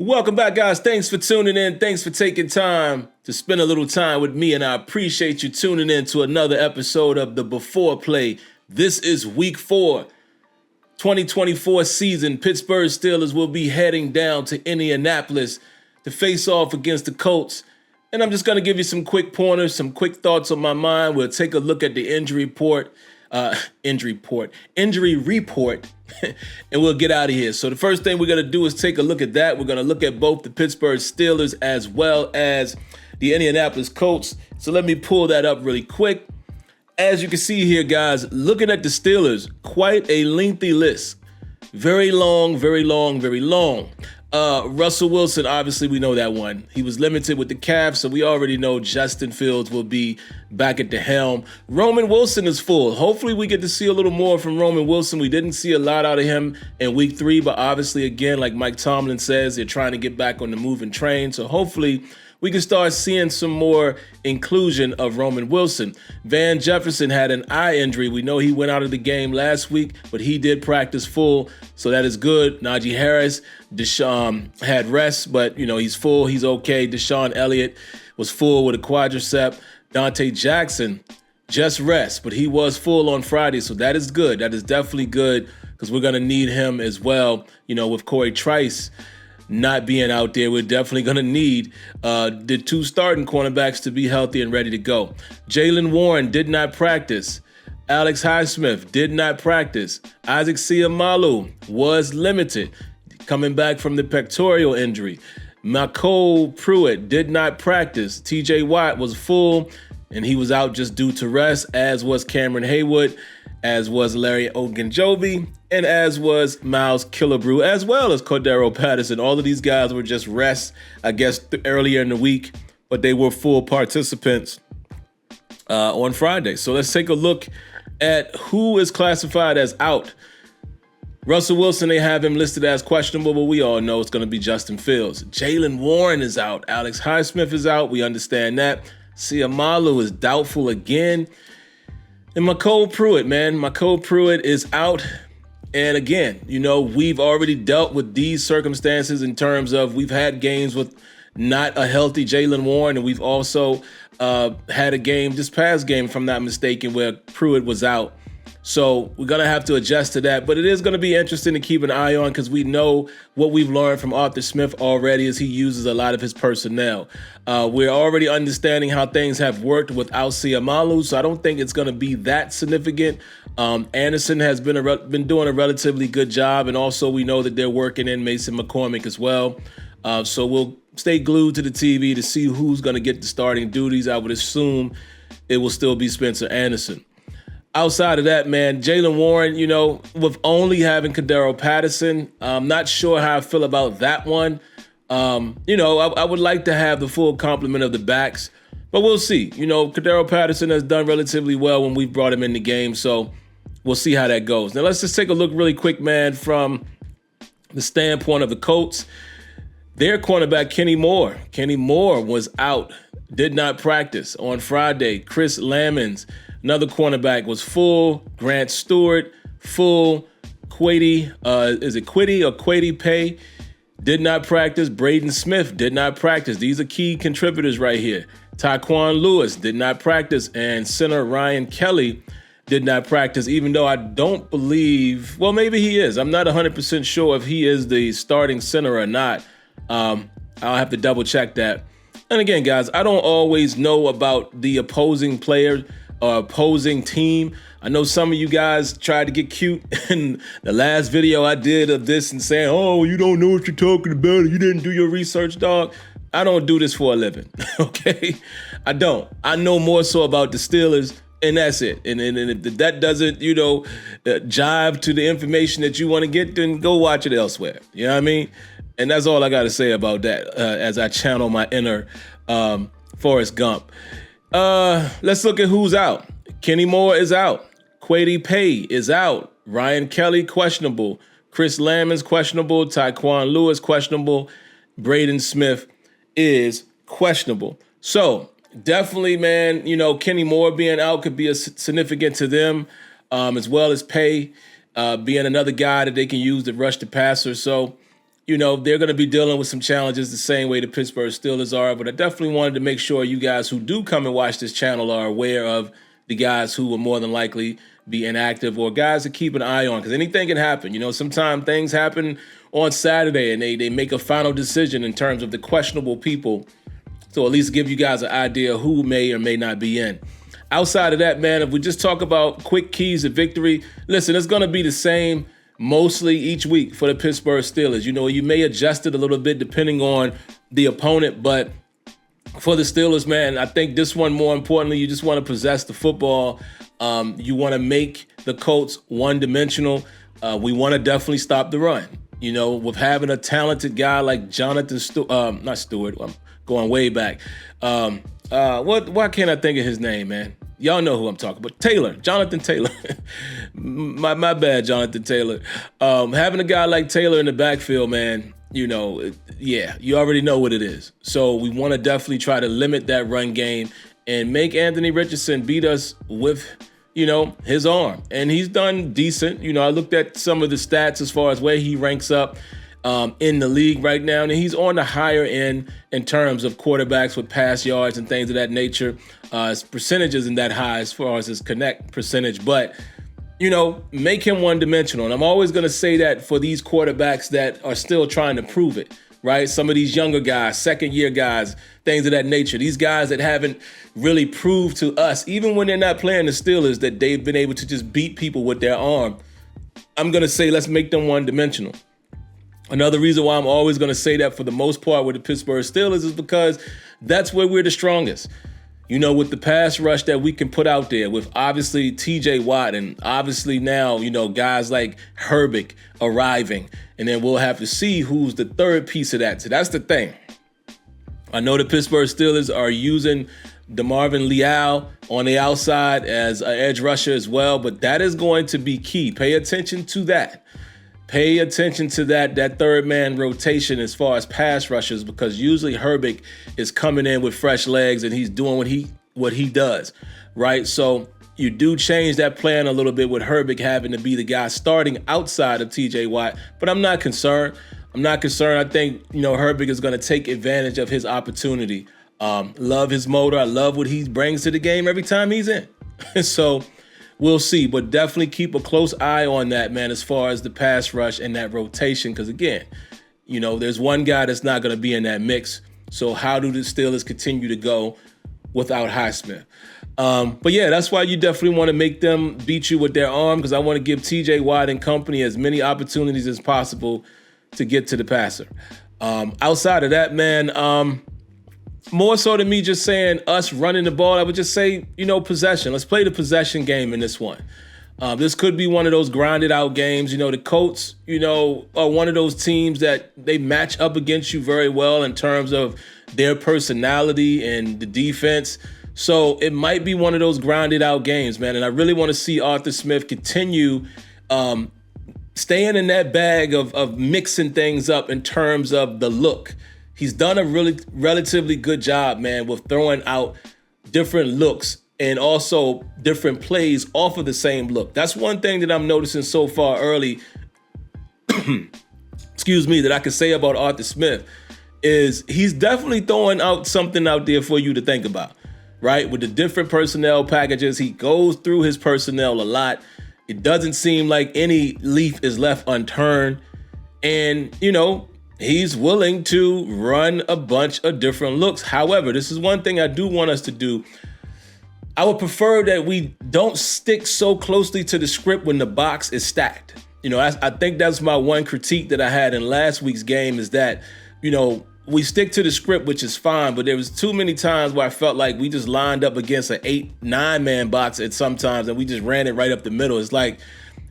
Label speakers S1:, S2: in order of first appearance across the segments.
S1: Welcome back, guys. Thanks for tuning in. Thanks for taking time to spend a little time with me, and I appreciate you tuning in to another episode of the Before Play. This is Week 4, 2024 season. Pittsburgh Steelers will be heading down to Indianapolis to face off against the Colts. And I'm just going to give you some quick pointers, some quick thoughts on my mind. We'll take a look at the injury report, and we'll get out of here. So the first thing we're going to do is take a look at that. We're going to look at both the Pittsburgh Steelers as well as the Indianapolis Colts. So let me pull that up really quick. As you can see here, guys, looking at the Steelers, quite a lengthy list. Very long, very long, very long. Russell Wilson, obviously we know that one. He was limited with the calf, so we already know Justin Fields will be back at the helm. Roman Wilson is full. Hopefully we get to see a little more from Roman Wilson. We didn't see a lot out of him in week 3, but obviously, again, like Mike Tomlin says, they're trying to get back on the moving train. So hopefully we can start seeing some more inclusion of Roman Wilson. Van Jefferson had an eye injury. We know he went out of the game last week, but he did practice full, so that is good. Najee Harris, Deshaun had rest, but he's full. He's okay. Deshaun Elliott was full with a quadricep. Dante Jackson just rest, but he was full on Friday, so that is good. That is definitely good because we're going to need him as well. With Corey Trice not being out there, we're definitely going to need the 2 starting cornerbacks to be healthy and ready to go. Jaylen Warren did not practice. Alex Highsmith did not practice. Isaac Seumalo was limited, coming back from the pectoral injury. McCormick Pruitt did not practice. TJ Watt was full, and he was out just due to rest, as was Cameron Haywood, as was Larry Ogunjobi, and as was Miles Killebrew, as well as Cordero Patterson. All of these guys were just rest, I guess, earlier in the week, but they were full participants on Friday. So let's take a look at who is classified as out. Russell Wilson, they have him listed as questionable, but we all know it's going to be Justin Fields. Jaylen Warren is out. Alex Highsmith is out. We understand that. Seumalo is doubtful again. And McCormick Pruitt is out. And again, we've already dealt with these circumstances in terms of we've had games with not a healthy Jaylen Warren, and we've also had a game, this past game, if I'm not mistaken, where Pruitt was out. So we're going to have to adjust to that. But it is going to be interesting to keep an eye on because we know what we've learned from Arthur Smith already is he uses a lot of his personnel. We're already understanding how things have worked without Seumalo, so I don't think it's going to be that significant. Anderson has been doing a relatively good job, and also we know that they're working in Mason McCormick as well. So we'll stay glued to the TV to see who's going to get the starting duties. I would assume it will still be Spencer Anderson. Outside of that, man, Jaylen Warren, with only having Cordero Patterson, I'm not sure how I feel about that one. I would like to have the full complement of the backs, but we'll see. Cordero Patterson has done relatively well when we've brought him in the game, so we'll see how that goes. Now, let's just take a look really quick, man, from the standpoint of the Colts. Their cornerback, Kenny Moore. Kenny Moore was out, did not practice on Friday. Chris Lamons, another cornerback, was full. Grant Stewart, full. Quady, is it Quiddy or Quady Pay? Did not practice. Braden Smith did not practice. These are key contributors right here. Tyquan Lewis did not practice. And center Ryan Kelly did not practice, even though I don't believe, well, maybe he is. I'm not 100% sure if he is the starting center or not. I'll have to double check that. And again, guys, I don't always know about the opposing player or opposing team. I know some of you guys tried to get cute in the last video I did of this and saying, oh, you don't know what you're talking about. You didn't do your research, dog. I don't do this for a living, okay? I don't. I know more so about the Steelers, and that's it. And if that doesn't, jive to the information that you want to get, then go watch it elsewhere. You know what I mean? And that's all I got to say about that as I channel my inner Forrest Gump. Let's look at who's out. Kenny Moore is out. Quady Pay is out. Ryan Kelly, questionable. Chris Lamons, questionable. Tyquan Lewis, questionable. Braden Smith is questionable. So definitely, man, Kenny Moore being out could be significant to them, as well as Pay being another guy that they can use to rush the passer. So, they're going to be dealing with some challenges the same way the Pittsburgh Steelers are. But I definitely wanted to make sure you guys who do come and watch this channel are aware of the guys who will more than likely be inactive or guys to keep an eye on, because anything can happen. Sometimes things happen on Saturday and they make a final decision in terms of the questionable people. So at least give you guys an idea who may or may not be in. Outside of that, man, if we just talk about quick keys to victory, listen, it's going to be the same mostly each week for the Pittsburgh Steelers. You may adjust it a little bit depending on the opponent, but for the Steelers, man, I think this one, more importantly, you just want to possess the football. You want to make the Colts one-dimensional. We want to definitely stop the run. With having a talented guy like Jonathan not Stewart, I'm going way back. Why can't I think of his name, man? Y'all know who I'm talking about. Jonathan Taylor. my bad, Jonathan Taylor. Having a guy like Taylor in the backfield, man, you already know what it is. So we want to definitely try to limit that run game and make Anthony Richardson beat us with, his arm. And he's done decent. I looked at some of the stats as far as where he ranks up in the league right now, and he's on the higher end in terms of quarterbacks with pass yards and things of that nature. His percentage isn't that high as far as his connect percentage, but make him one-dimensional. And I'm always going to say that for these quarterbacks that are still trying to prove it, right? Some of these younger guys, second-year guys, things of that nature. These guys that haven't really proved to us, even when they're not playing the Steelers, that they've been able to just beat people with their arm. I'm going to say let's make them one-dimensional. Another reason why I'm always going to say that for the most part with the Pittsburgh Steelers is because that's where we're the strongest. With the pass rush that we can put out there, with obviously TJ Watt and obviously now, guys like Herbig arriving. And then we'll have to see who's the third piece of that. So that's the thing. I know the Pittsburgh Steelers are using DeMarvin Leal on the outside as an edge rusher as well, but that is going to be key. Pay attention to that. Pay attention to that third man rotation as far as pass rushers, because usually Herbig is coming in with fresh legs and he's doing what he does, right? So you do change that plan a little bit with Herbig having to be the guy starting outside of TJ Watt, but I'm not concerned. I think, Herbig is going to take advantage of his opportunity. Love his motor. I love what he brings to the game every time he's in. So we'll see, but definitely keep a close eye on that, man, as far as the pass rush and that rotation. Because again, there's one guy that's not going to be in that mix. So how do the Steelers continue to go without Highsmith? But yeah, that's why you definitely want to make them beat you with their arm, because I want to give TJ Watt and company as many opportunities as possible to get to the passer. Outside of that, man, more so than me just saying us running the ball, I would just say, possession. Let's play the possession game in this one. This could be one of those grinded out games. The Colts, are one of those teams that they match up against you very well in terms of their personality and the defense. So it might be one of those grinded out games, man. And I really want to see Arthur Smith continue staying in that bag of mixing things up in terms of the look. He's done a really relatively good job, man, with throwing out different looks and also different plays off of the same look. That's one thing that I'm noticing so far early, that I can say about Arthur Smith is he's definitely throwing out something out there for you to think about, right? With the different personnel packages, he goes through his personnel a lot. It doesn't seem like any leaf is left unturned. And, he's willing to run a bunch of different looks. However, this is one thing I do want us to do. I would prefer that we don't stick so closely to the script when the box is stacked. I think that's my one critique that I had in last week's game is that, we stick to the script, which is fine, but there was too many times where I felt like we just lined up against an 8-9 man box at sometimes and we just ran it right up the middle. It's like,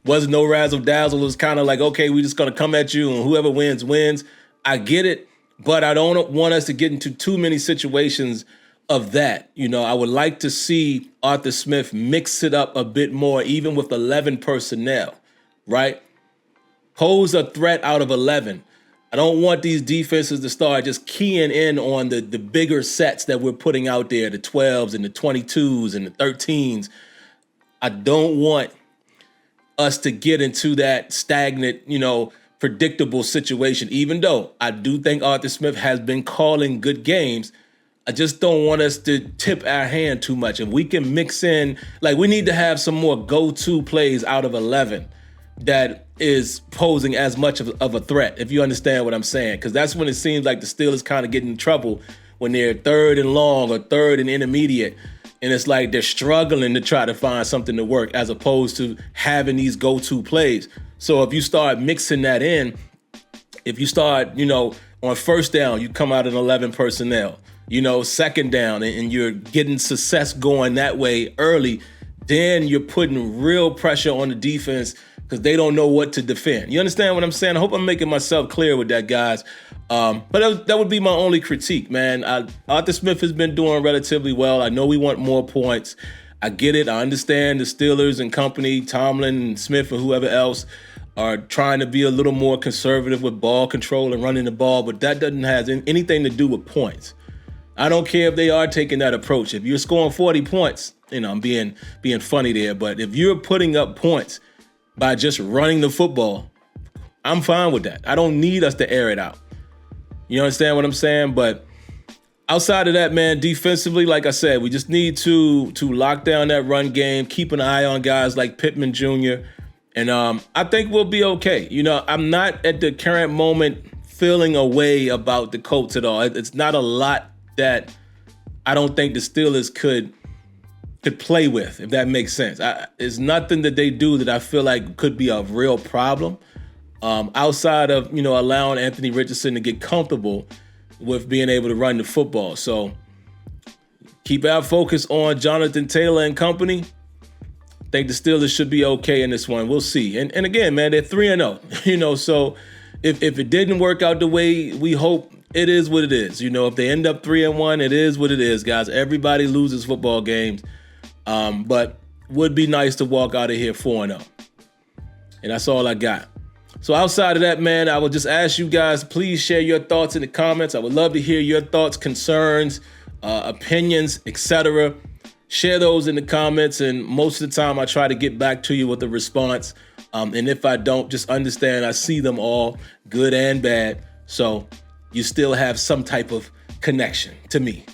S1: wasn't no razzle dazzle. It was kind of like, okay, we're just going to come at you and whoever wins, wins. I get it, but I don't want us to get into too many situations of that. I would like to see Arthur Smith mix it up a bit more, even with 11 personnel, right? Pose a threat out of 11. I don't want these defenses to start just keying in on the bigger sets that we're putting out there, the 12s and the 22s and the 13s. I don't want us to get into that stagnant, predictable situation, even though I do think Arthur Smith has been calling good games. I just don't want us to tip our hand too much. If we can mix in, like, we need to have some more go-to plays out of 11 that is posing as much of a threat, if you understand what I'm saying. Because that's when it seems like the Steelers kind of get in trouble, when they're third and long or third and intermediate. And it's like they're struggling to try to find something to work as opposed to having these go-to plays. So if you start mixing that in, if you start, on first down, you come out in 11 personnel, second down, and you're getting success going that way early, then you're putting real pressure on the defense because they don't know what to defend. You understand what I'm saying? I hope I'm making myself clear with that, guys. But that would be my only critique, man. Arthur Smith has been doing relatively well. I know we want more points. I get it. I understand the Steelers and company, Tomlin and Smith and whoever else, are trying to be a little more conservative with ball control and running the ball, but that doesn't have anything to do with points. I don't care if they are taking that approach. If you're scoring 40 points, I'm being funny there, but if you're putting up points by just running the football, I'm fine with that. I don't need us to air it out. You understand what I'm saying? But outside of that, man, defensively, like I said, we just need to lock down that run game, keep an eye on guys like Pittman Jr., and I think we'll be okay. I'm not at the current moment feeling a way about the Colts at all. It's not a lot that I don't think the Steelers could play with, if that makes sense. It's nothing that they do that I feel like could be a real problem, outside of, allowing Anthony Richardson to get comfortable with being able to run the football. So keep our focus on Jonathan Taylor and company. I think the Steelers should be okay in this one. We'll see. And again, man, they're 3-0, so if it didn't work out the way we hope, it is what it is. If they end up 3-1, it is what it is, guys. Everybody loses football games. But would be nice to walk out of here 4-0. And that's all I got. So outside of that, man, I would just ask you guys, please share your thoughts in the comments. I would love to hear your thoughts, concerns, opinions, etc. Share those in the comments, and most of the time I try to get back to you with a response. And if I don't, just understand I see them all, good and bad. So you still have some type of connection to me.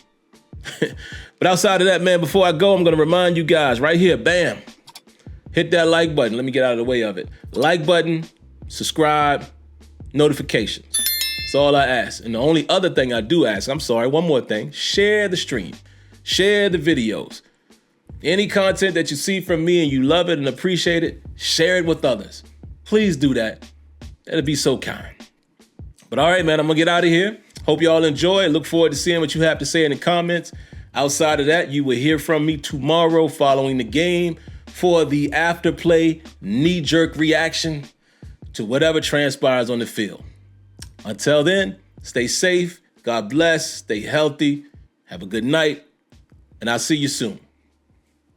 S1: But outside of that, man, before I go, I'm going to remind you guys right here, bam, hit that like button. Let me get out of the way of it. Like button, subscribe, notifications. That's all I ask. And the only other thing I do ask, one more thing, share the stream. Share the videos. Any content that you see from me and you love it and appreciate it, share it with others. Please do that. That'd be so kind. But all right, man, I'm going to get out of here. Hope y'all enjoy. Look forward to seeing what you have to say in the comments. Outside of that, you will hear from me tomorrow following the game for the afterplay knee-jerk reaction to whatever transpires on the field. Until then, stay safe. God bless. Stay healthy. Have a good night. And I'll see you soon.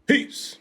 S1: Peace.